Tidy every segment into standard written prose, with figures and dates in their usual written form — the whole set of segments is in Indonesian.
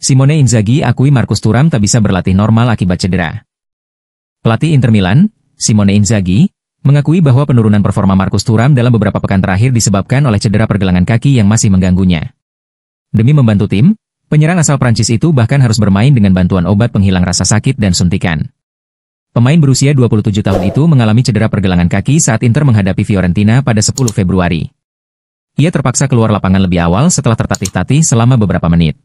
Simone Inzaghi akui Marcus Thuram tak bisa berlatih normal akibat cedera. Pelatih Inter Milan, Simone Inzaghi, mengakui bahwa penurunan performa Marcus Thuram dalam beberapa pekan terakhir disebabkan oleh cedera pergelangan kaki yang masih mengganggunya. Demi membantu tim, penyerang asal Prancis itu bahkan harus bermain dengan bantuan obat penghilang rasa sakit dan suntikan. Pemain berusia 27 tahun itu mengalami cedera pergelangan kaki saat Inter menghadapi Fiorentina pada 10 Februari. Ia terpaksa keluar lapangan lebih awal setelah tertatih-tatih selama beberapa menit.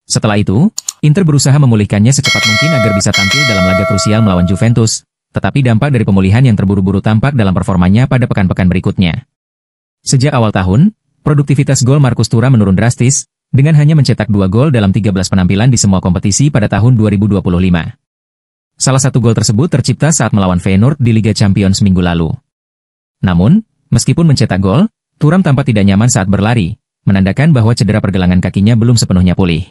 Setelah itu, Inter berusaha memulihkannya secepat mungkin agar bisa tampil dalam laga krusial melawan Juventus, tetapi dampak dari pemulihan yang terburu-buru tampak dalam performanya pada pekan-pekan berikutnya. Sejak awal tahun, produktivitas gol Marcus Thuram menurun drastis, dengan hanya mencetak 2 gol dalam 13 penampilan di semua kompetisi pada tahun 2025. Salah satu gol tersebut tercipta saat melawan Feyenoord di Liga Champions minggu lalu. Namun, meskipun mencetak gol, Thuram tampak tidak nyaman saat berlari, menandakan bahwa cedera pergelangan kakinya belum sepenuhnya pulih.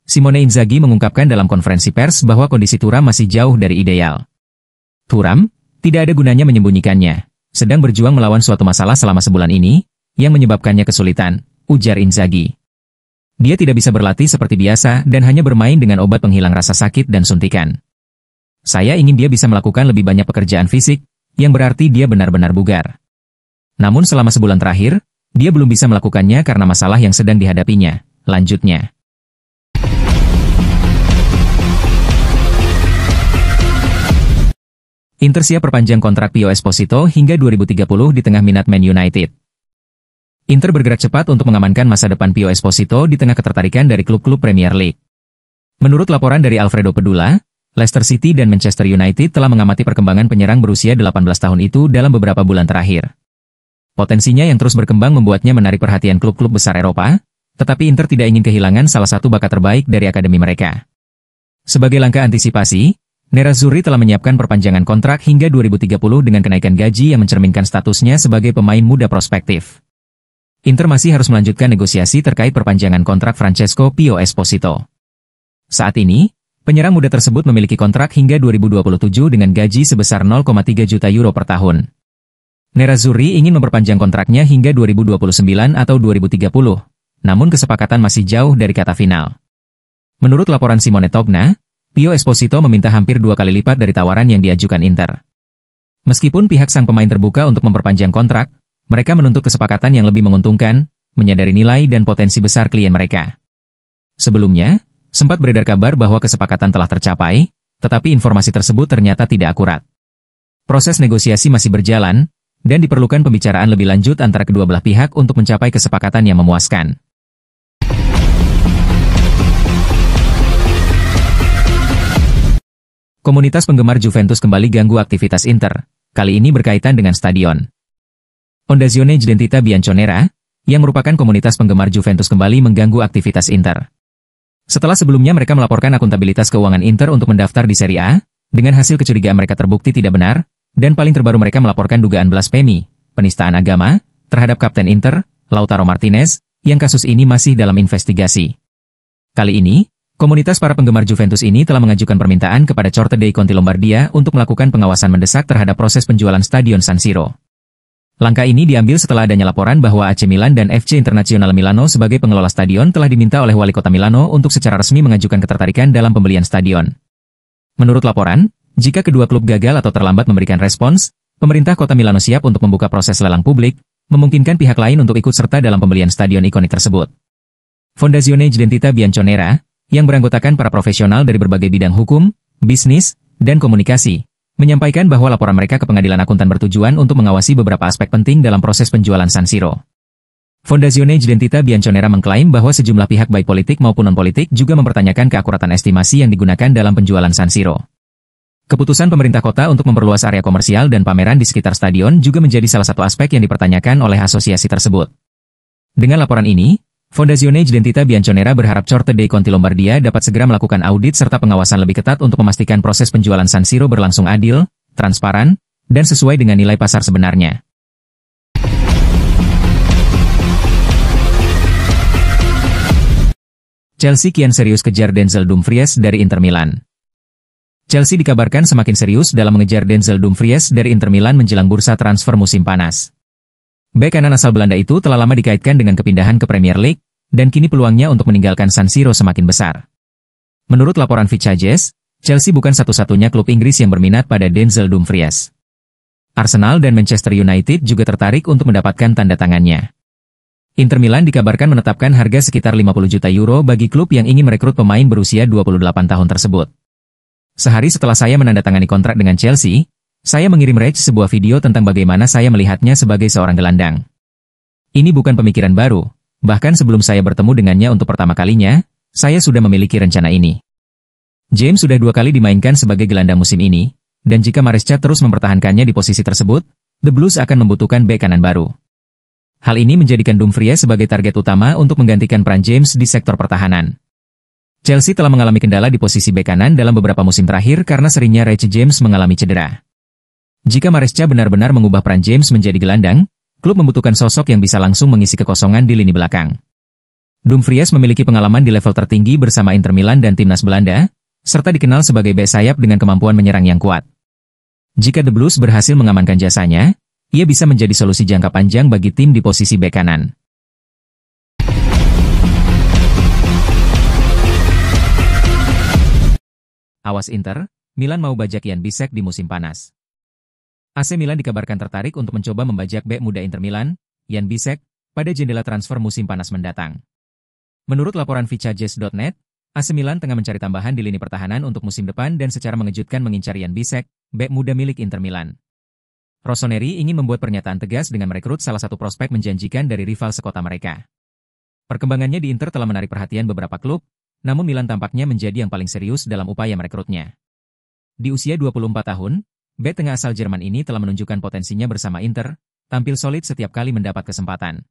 Simone Inzaghi mengungkapkan dalam konferensi pers bahwa kondisi Thuram masih jauh dari ideal. Thuram, tidak ada gunanya menyembunyikannya, sedang berjuang melawan suatu masalah selama sebulan ini, yang menyebabkannya kesulitan, ujar Inzaghi. Dia tidak bisa berlatih seperti biasa dan hanya bermain dengan obat penghilang rasa sakit dan suntikan. Saya ingin dia bisa melakukan lebih banyak pekerjaan fisik, yang berarti dia benar-benar bugar. Namun selama sebulan terakhir, dia belum bisa melakukannya karena masalah yang sedang dihadapinya, lanjutnya. Inter siap perpanjang kontrak Pio Esposito hingga 2030 di tengah minat Man United. Inter bergerak cepat untuk mengamankan masa depan Pio Esposito di tengah ketertarikan dari klub-klub Premier League. Menurut laporan dari Alfredo Pedula, Leicester City dan Manchester United telah mengamati perkembangan penyerang berusia 18 tahun itu dalam beberapa bulan terakhir. Potensinya yang terus berkembang membuatnya menarik perhatian klub-klub besar Eropa, tetapi Inter tidak ingin kehilangan salah satu bakat terbaik dari akademi mereka. Sebagai langkah antisipasi, Nerazzurri telah menyiapkan perpanjangan kontrak hingga 2030 dengan kenaikan gaji yang mencerminkan statusnya sebagai pemain muda prospektif. Inter masih harus melanjutkan negosiasi terkait perpanjangan kontrak Francesco Pio Esposito. Saat ini, penyerang muda tersebut memiliki kontrak hingga 2027 dengan gaji sebesar 0,3 juta euro per tahun. Nerazzurri ingin memperpanjang kontraknya hingga 2029 atau 2030, namun kesepakatan masih jauh dari kata final. Menurut laporan Simone Togna, Pio Esposito meminta hampir 2 kali lipat dari tawaran yang diajukan Inter. Meskipun pihak sang pemain terbuka untuk memperpanjang kontrak, mereka menuntut kesepakatan yang lebih menguntungkan, menyadari nilai dan potensi besar klien mereka. Sebelumnya, sempat beredar kabar bahwa kesepakatan telah tercapai, tetapi informasi tersebut ternyata tidak akurat. Proses negosiasi masih berjalan, dan diperlukan pembicaraan lebih lanjut antara kedua belah pihak untuk mencapai kesepakatan yang memuaskan. Komunitas penggemar Juventus kembali ganggu aktivitas Inter, kali ini berkaitan dengan stadion. Fondazione Identità Bianconera, yang merupakan komunitas penggemar Juventus kembali mengganggu aktivitas Inter. Setelah sebelumnya mereka melaporkan akuntabilitas keuangan Inter untuk mendaftar di Serie A, dengan hasil kecurigaan mereka terbukti tidak benar, dan paling terbaru mereka melaporkan dugaan blasfemi, penistaan agama, terhadap Kapten Inter, Lautaro Martinez, yang kasus ini masih dalam investigasi. Kali ini, komunitas para penggemar Juventus ini telah mengajukan permintaan kepada Corte dei Conti Lombardia untuk melakukan pengawasan mendesak terhadap proses penjualan Stadion San Siro. Langkah ini diambil setelah adanya laporan bahwa AC Milan dan FC Internazionale Milano sebagai pengelola stadion telah diminta oleh Wali Kota Milano untuk secara resmi mengajukan ketertarikan dalam pembelian stadion. Menurut laporan, jika kedua klub gagal atau terlambat memberikan respons, pemerintah Kota Milano siap untuk membuka proses lelang publik, memungkinkan pihak lain untuk ikut serta dalam pembelian stadion ikonik tersebut. Fondazione Identità Bianconera, yang beranggotakan para profesional dari berbagai bidang hukum, bisnis, dan komunikasi, menyampaikan bahwa laporan mereka ke pengadilan akuntan bertujuan untuk mengawasi beberapa aspek penting dalam proses penjualan San Siro. Fondazione Identità Bianconera mengklaim bahwa sejumlah pihak baik politik maupun non-politik juga mempertanyakan keakuratan estimasi yang digunakan dalam penjualan San Siro. Keputusan pemerintah kota untuk memperluas area komersial dan pameran di sekitar stadion juga menjadi salah satu aspek yang dipertanyakan oleh asosiasi tersebut. Dengan laporan ini, Fondazione Identità Bianconera berharap Corte dei Conti Lombardia dapat segera melakukan audit serta pengawasan lebih ketat untuk memastikan proses penjualan San Siro berlangsung adil, transparan, dan sesuai dengan nilai pasar sebenarnya. Chelsea kian serius kejar Denzel Dumfries dari Inter Milan. Chelsea dikabarkan semakin serius dalam mengejar Denzel Dumfries dari Inter Milan menjelang bursa transfer musim panas. Bek kanan asal Belanda itu telah lama dikaitkan dengan kepindahan ke Premier League, dan kini peluangnya untuk meninggalkan San Siro semakin besar. Menurut laporan Fichajes, Chelsea bukan satu-satunya klub Inggris yang berminat pada Denzel Dumfries. Arsenal dan Manchester United juga tertarik untuk mendapatkan tanda tangannya. Inter Milan dikabarkan menetapkan harga sekitar 50 juta euro bagi klub yang ingin merekrut pemain berusia 28 tahun tersebut. Sehari setelah saya menandatangani kontrak dengan Chelsea, saya mengirim Reg sebuah video tentang bagaimana saya melihatnya sebagai seorang gelandang. Ini bukan pemikiran baru, bahkan sebelum saya bertemu dengannya untuk pertama kalinya, saya sudah memiliki rencana ini. James sudah 2 kali dimainkan sebagai gelandang musim ini, dan jika Maresca terus mempertahankannya di posisi tersebut, The Blues akan membutuhkan bek kanan baru. Hal ini menjadikan Dumfries sebagai target utama untuk menggantikan peran James di sektor pertahanan. Chelsea telah mengalami kendala di posisi bek kanan dalam beberapa musim terakhir karena seringnya Reece James mengalami cedera. Jika Maresca benar-benar mengubah peran James menjadi gelandang, klub membutuhkan sosok yang bisa langsung mengisi kekosongan di lini belakang. Dumfries memiliki pengalaman di level tertinggi bersama Inter Milan dan timnas Belanda, serta dikenal sebagai bek sayap dengan kemampuan menyerang yang kuat. Jika The Blues berhasil mengamankan jasanya, ia bisa menjadi solusi jangka panjang bagi tim di posisi bek kanan. Awas Inter, Milan mau bajak Jan Bisek di musim panas. AC Milan dikabarkan tertarik untuk mencoba membajak bek muda Inter Milan, Jan Bisek, pada jendela transfer musim panas mendatang. Menurut laporan Fichajes.net, AC Milan tengah mencari tambahan di lini pertahanan untuk musim depan dan secara mengejutkan mengincar Jan Bisek, bek muda milik Inter Milan. Rossoneri ingin membuat pernyataan tegas dengan merekrut salah satu prospek menjanjikan dari rival sekota mereka. Perkembangannya di Inter telah menarik perhatian beberapa klub, namun Milan tampaknya menjadi yang paling serius dalam upaya merekrutnya. Di usia 24 tahun, bek tengah asal Jerman ini telah menunjukkan potensinya bersama Inter, tampil solid setiap kali mendapat kesempatan.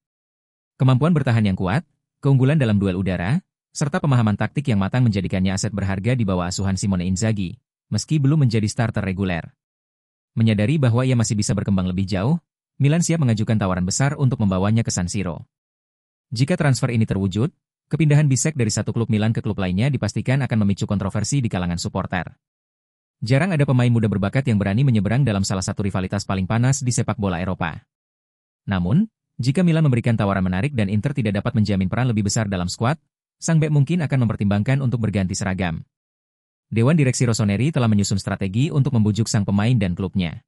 Kemampuan bertahan yang kuat, keunggulan dalam duel udara, serta pemahaman taktik yang matang menjadikannya aset berharga di bawah asuhan Simone Inzaghi, meski belum menjadi starter reguler. Menyadari bahwa ia masih bisa berkembang lebih jauh, Milan siap mengajukan tawaran besar untuk membawanya ke San Siro. Jika transfer ini terwujud, kepindahan Bisek dari satu klub Milan ke klub lainnya dipastikan akan memicu kontroversi di kalangan supporter. Jarang ada pemain muda berbakat yang berani menyeberang dalam salah satu rivalitas paling panas di sepak bola Eropa. Namun, jika Milan memberikan tawaran menarik dan Inter tidak dapat menjamin peran lebih besar dalam skuad, sang bek mungkin akan mempertimbangkan untuk berganti seragam. Dewan Direksi Rossoneri telah menyusun strategi untuk membujuk sang pemain dan klubnya.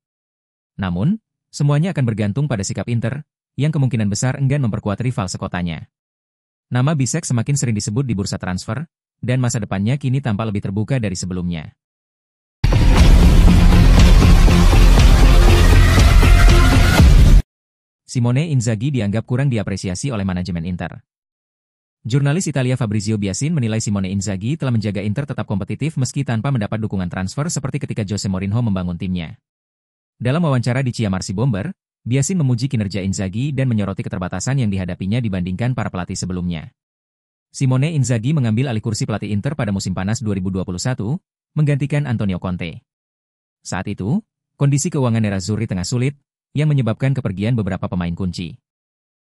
Namun, semuanya akan bergantung pada sikap Inter, yang kemungkinan besar enggan memperkuat rival sekotanya. Nama Bisek semakin sering disebut di bursa transfer, dan masa depannya kini tampak lebih terbuka dari sebelumnya. Simone Inzaghi dianggap kurang diapresiasi oleh manajemen Inter. Jurnalis Italia Fabrizio Biasin menilai Simone Inzaghi telah menjaga Inter tetap kompetitif meski tanpa mendapat dukungan transfer seperti ketika Jose Mourinho membangun timnya. Dalam wawancara di Chiamarsi Bomber, Biasin memuji kinerja Inzaghi dan menyoroti keterbatasan yang dihadapinya dibandingkan para pelatih sebelumnya. Simone Inzaghi mengambil alih kursi pelatih Inter pada musim panas 2021, menggantikan Antonio Conte. Saat itu, kondisi keuangan Nerazzurri tengah sulit, yang menyebabkan kepergian beberapa pemain kunci.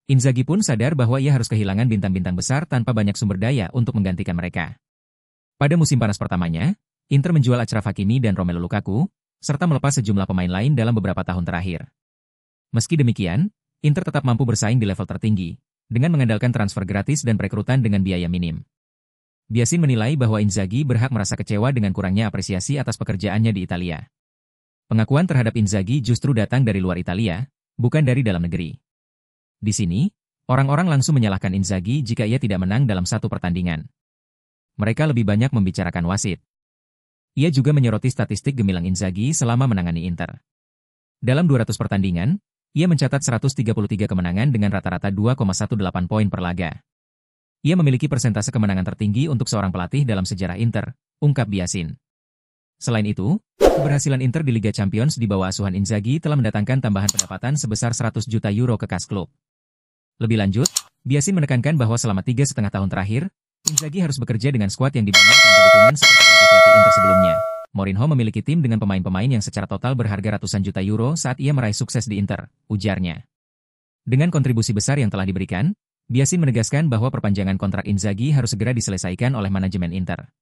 Inzaghi pun sadar bahwa ia harus kehilangan bintang-bintang besar tanpa banyak sumber daya untuk menggantikan mereka. Pada musim panas pertamanya, Inter menjual Achraf Hakimi dan Romelu Lukaku, serta melepas sejumlah pemain lain dalam beberapa tahun terakhir. Meski demikian, Inter tetap mampu bersaing di level tertinggi, dengan mengandalkan transfer gratis dan perekrutan dengan biaya minim. Biasin menilai bahwa Inzaghi berhak merasa kecewa dengan kurangnya apresiasi atas pekerjaannya di Italia. Pengakuan terhadap Inzaghi justru datang dari luar Italia, bukan dari dalam negeri. Di sini, orang-orang langsung menyalahkan Inzaghi jika ia tidak menang dalam satu pertandingan. Mereka lebih banyak membicarakan wasit. Ia juga menyoroti statistik gemilang Inzaghi selama menangani Inter. Dalam 200 pertandingan, ia mencatat 133 kemenangan dengan rata-rata 2,18 poin per laga. Ia memiliki persentase kemenangan tertinggi untuk seorang pelatih dalam sejarah Inter, ungkap Biasin. Selain itu, keberhasilan Inter di Liga Champions di bawah asuhan Inzaghi telah mendatangkan tambahan pendapatan sebesar 100 juta euro ke kas klub. Lebih lanjut, Biasin menekankan bahwa selama 3,5 tahun terakhir, Inzaghi harus bekerja dengan skuad yang dibangun tanpa dukungan seperti pelatih Inter sebelumnya. Mourinho memiliki tim dengan pemain-pemain yang secara total berharga ratusan juta euro saat ia meraih sukses di Inter, ujarnya. Dengan kontribusi besar yang telah diberikan, Biasin menegaskan bahwa perpanjangan kontrak Inzaghi harus segera diselesaikan oleh manajemen Inter.